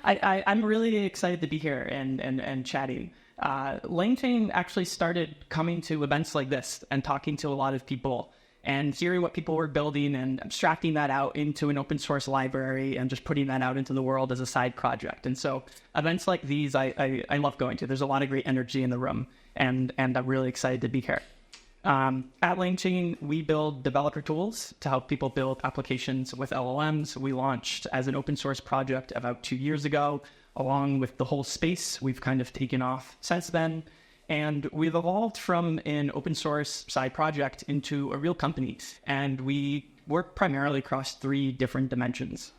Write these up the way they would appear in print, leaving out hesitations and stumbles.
I'm really excited to be here and chatting. LangChain actually started coming to events like this and talking to a lot of people and hearing what people were building and abstracting that out into an open source library and just putting that out into the world as a side project. And so events like these, I love going to. There's a lot of great energy in the room, and I'm really excited to be here. At LangChain, we build developer tools to help people build applications with LLMs. We launched as an open source project about 2 years ago. Along with the whole space, we've kind of taken off since then. And we've evolved from an open source side project into a real company. And we work primarily across 3 different dimensions.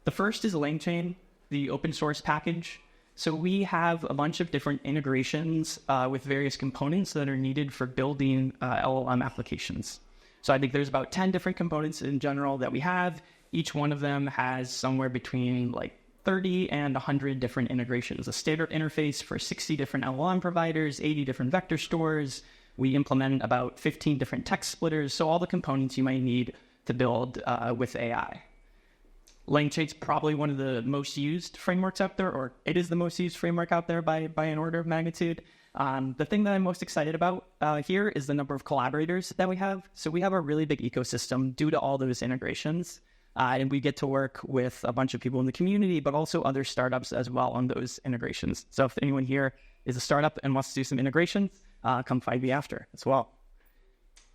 The first is LangChain, the open source package. So we have a bunch of different integrations with various components that are needed for building LLM applications. So I think there's about 10 different components in general that we have. Each one of them has somewhere between like 30 and 100 different integrations. A standard interface for 60 different LLM providers, 80 different vector stores. We implement about 15 different text splitters. So all the components you might need to build with AI. LangChain's probably one of the most used frameworks out there, or it is the most used framework out there by an order of magnitude. The thing that I'm most excited about here is the number of collaborators that we have. So we have a really big ecosystem due to all those integrations. And we get to work with a bunch of people in the community, but also other startups as well on those integrations. So if anyone here is a startup and wants to do some integration, come find me after as well.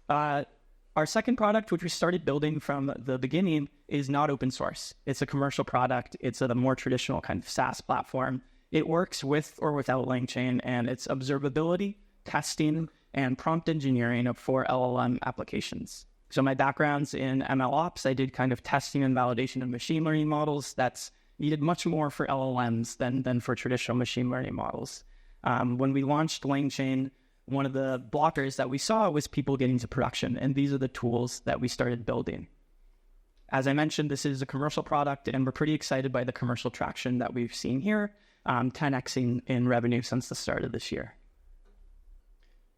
Our second product, which we started building from the beginning, is not open source. It's a commercial product. It's a more traditional kind of SaaS platform. It works with or without LangChain, and it's observability, testing, and prompt engineering for LLM applications. So my background's in ML ops. I did kind of testing and validation of machine learning models. That's needed much more for LLMs than for traditional machine learning models. When we launched LangChain, one of the blockers that we saw was people getting to production, and these are the tools that we started building. As I mentioned, this is a commercial product, and we're pretty excited by the commercial traction that we've seen here, 10xing in revenue since the start of this year.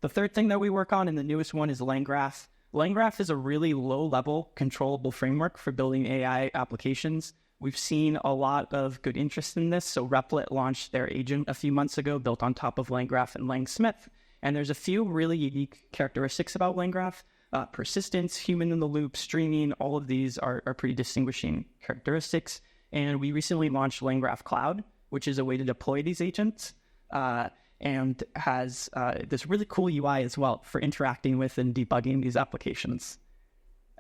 The third thing that we work on, and the newest one, is LangGraph. LangGraph is a really low-level controllable framework for building AI applications. We've seen a lot of good interest in this. So Replit launched their agent a few months ago, built on top of LangGraph and LangSmith. And there's a few really unique characteristics about LangGraph. Persistence, human in the loop, streaming, all of these are pretty distinguishing characteristics. And we recently launched LangGraph Cloud, which is a way to deploy these agents. And has this really cool UI as well for interacting with and debugging these applications.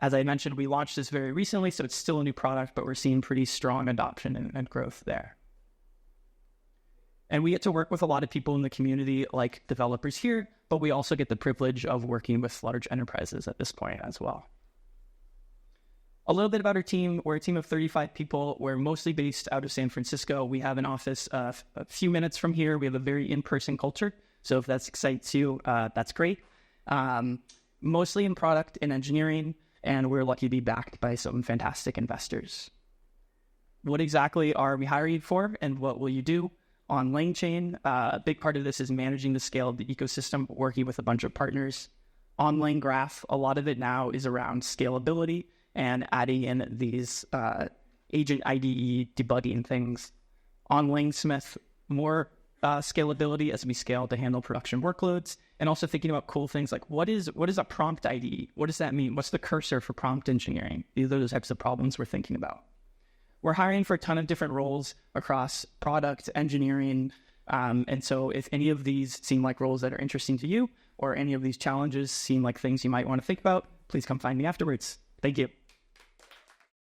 As I mentioned, we launched this very recently, so it's still a new product, but we're seeing pretty strong adoption and growth there. And we get to work with a lot of people in the community, like developers here, but we also get the privilege of working with large enterprises at this point as well. A little bit about our team. We're a team of 35 people. We're mostly based out of San Francisco. We have an office a few minutes from here. We have a very in-person culture. So if that excites you, that's great. Mostly in product and engineering, and we're lucky to be backed by some fantastic investors. What exactly are we hiring for, and what will you do? On LangChain, a big part of this is managing the scale of the ecosystem, working with a bunch of partners. On LangGraph, a lot of it now is around scalability and adding in these agent IDE debugging things. On LangSmith, more scalability as we scale to handle production workloads, and also thinking about cool things like what is a prompt IDE? What does that mean? What's the cursor for prompt engineering? These are the types of problems we're thinking about. We're hiring for a ton of different roles across product, engineering, and so if any of these seem like roles that are interesting to you, or any of these challenges seem like things you might want to think about, please come find me afterwards. Thank you.